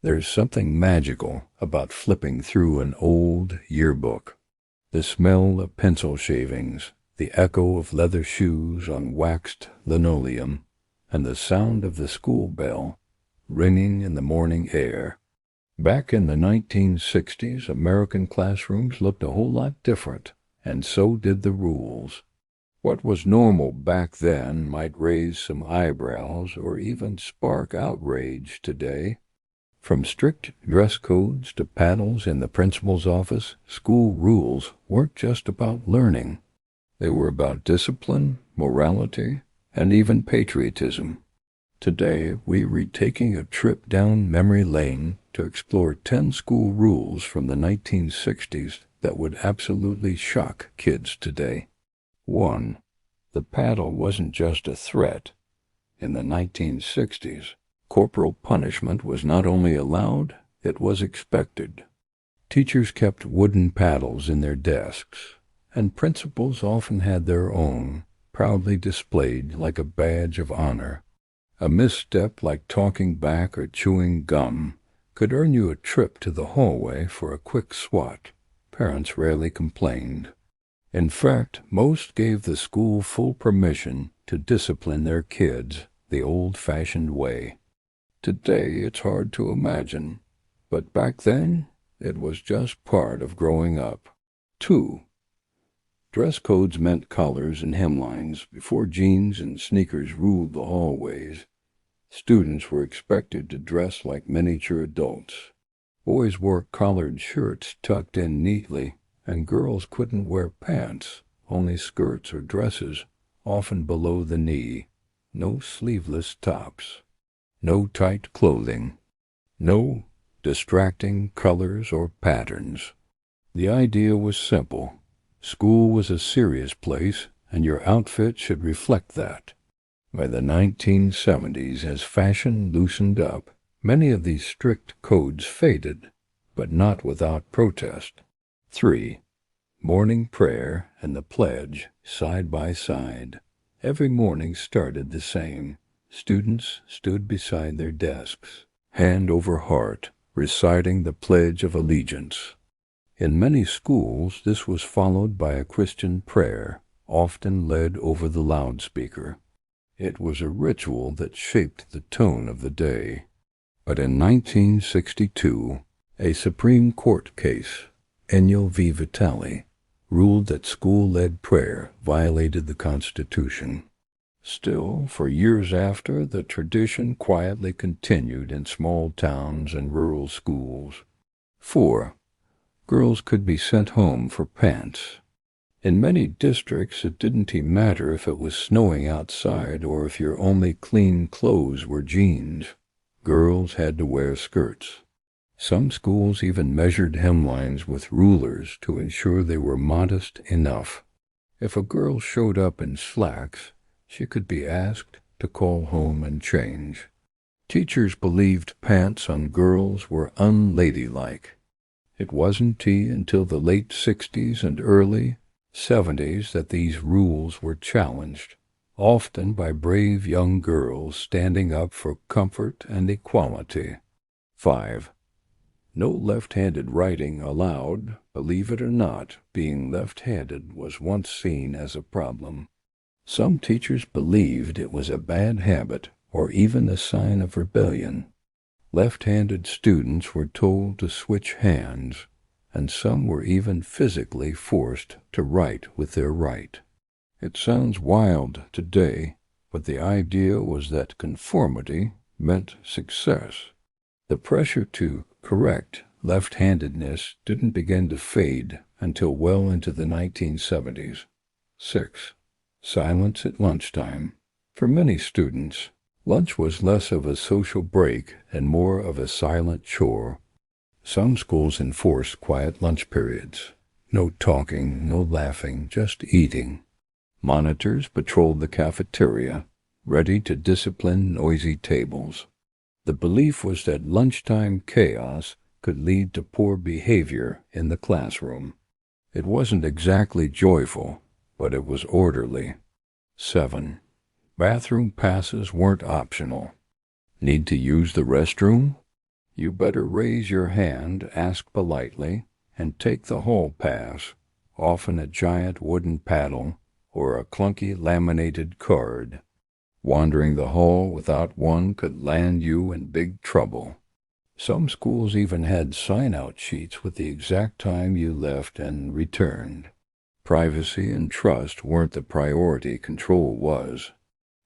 There's something magical about flipping through an old yearbook. The smell of pencil shavings, the echo of leather shoes on waxed linoleum, and the sound of the school bell ringing in the morning air. Back in the 1960s, American classrooms looked a whole lot different, and so did the rules. What was normal back then might raise some eyebrows or even spark outrage today. From strict dress codes to paddles in the principal's office, school rules weren't just about learning. They were about discipline, morality, and even patriotism. Today, we're taking a trip down memory lane to explore 10 school rules from the 1960s that would absolutely shock kids today. 1. The paddle wasn't just a threat. In the 1960s, corporal punishment was not only allowed, it was expected. Teachers kept wooden paddles in their desks, and principals often had their own, proudly displayed like a badge of honor. A misstep like talking back or chewing gum could earn you a trip to the hallway for a quick swat. Parents rarely complained. In fact, most gave the school full permission to discipline their kids the old-fashioned way. Today it's hard to imagine, but back then it was just part of growing up. 2. Dress codes meant collars and hemlines before jeans and sneakers ruled the hallways. Students were expected to dress like miniature adults. Boys wore collared shirts tucked in neatly, and girls couldn't wear pants, only skirts or dresses, often below the knee. No sleeveless tops. No tight clothing. No distracting colors or patterns. The idea was simple. School was a serious place, and your outfit should reflect that. By the 1970s, as fashion loosened up, many of these strict codes faded, but not without protest. 3. Morning prayer and the pledge side by side. Every morning started the same. Students stood beside their desks, hand over heart, reciting the Pledge of Allegiance. In many schools, this was followed by a Christian prayer, often led over the loudspeaker. It was a ritual that shaped the tone of the day. But in 1962, a Supreme Court case, Ennio v. Vitale, ruled that school-led prayer violated the Constitution. Still, for years after, the tradition quietly continued in small towns and rural schools. 4. Girls could be sent home for pants. In many districts, it didn't even matter if it was snowing outside or if your only clean clothes were jeans. Girls had to wear skirts. Some schools even measured hemlines with rulers to ensure they were modest enough. If a girl showed up in slacks, she could be asked to call home and change. Teachers believed pants on girls were unladylike. It wasn't until the late 60s and early 70s that these rules were challenged, often by brave young girls standing up for comfort and equality. 5. No left-handed writing allowed. Believe it or not, being left-handed was once seen as a problem. Some teachers believed it was a bad habit or even a sign of rebellion. Left-handed students were told to switch hands, and some were even physically forced to write with their right. It sounds wild today, but the idea was that conformity meant success. The pressure to correct left-handedness didn't begin to fade until well into the 1970s. 6. Silence at lunchtime. For many students, lunch was less of a social break and more of a silent chore. Some schools enforced quiet lunch periods. No talking, no laughing, just eating. Monitors patrolled the cafeteria, ready to discipline noisy tables. The belief was that lunchtime chaos could lead to poor behavior in the classroom. It wasn't exactly joyful, but it was orderly. 7. Bathroom passes weren't optional. Need to use the restroom? You better raise your hand, ask politely, and take the hall pass, often a giant wooden paddle or a clunky laminated card. Wandering the hall without one could land you in big trouble. Some schools even had sign-out sheets with the exact time you left and returned. Privacy and trust weren't the priority, control was.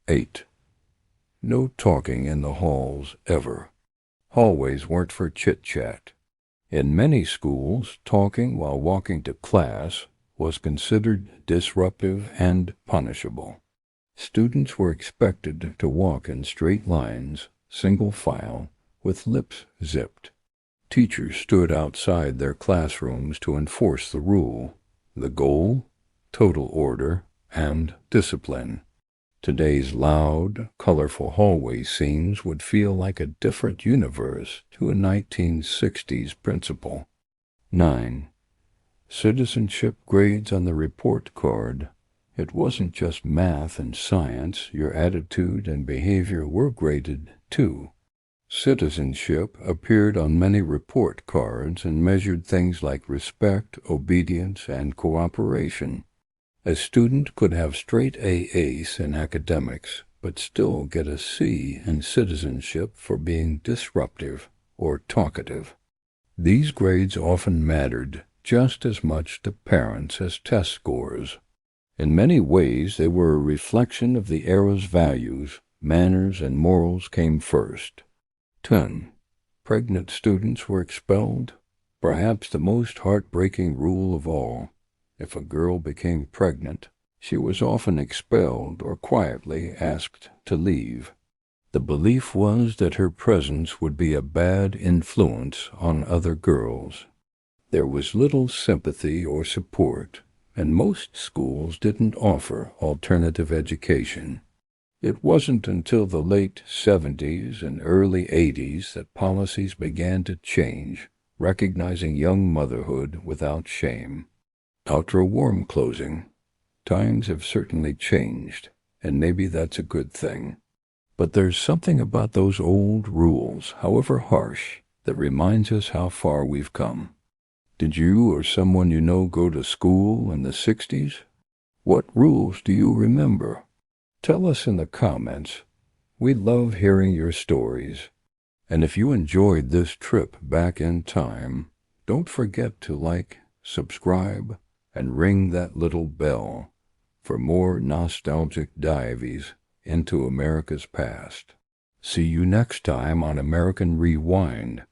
8. No talking in the halls ever. Hallways weren't for chit-chat. In many schools, talking while walking to class was considered disruptive and punishable. Students were expected to walk in straight lines, single file, with lips zipped. Teachers stood outside their classrooms to enforce the rule. The goal? Total order and discipline. Today's loud, colorful hallway scenes would feel like a different universe to a 1960s principal. 9. Citizenship grades on the report card. It wasn't just math and science, your attitude and behavior were graded too. Citizenship appeared on many report cards and measured things like respect, obedience, and cooperation. A student could have straight A ace in academics, but still get a C in citizenship for being disruptive or talkative. These grades often mattered just as much to parents as test scores. In many ways, they were a reflection of the era's values. Manners and morals came first. 10. Pregnant students were expelled. Perhaps the most heartbreaking rule of all. If a girl became pregnant, she was often expelled or quietly asked to leave. The belief was that her presence would be a bad influence on other girls. There was little sympathy or support, and most schools didn't offer alternative education. It wasn't until the late 70s and early 80s that policies began to change, recognizing young motherhood without shame. After a warm closing, times have certainly changed, and maybe that's a good thing. But there's something about those old rules, however harsh, that reminds us how far we've come. Did you or someone you know go to school in the 60s? What rules do you remember? Tell us in the comments. We love hearing your stories. And if you enjoyed this trip back in time, don't forget to like, subscribe, and ring that little bell for more nostalgic dives into America's past. See you next time on American Rewind.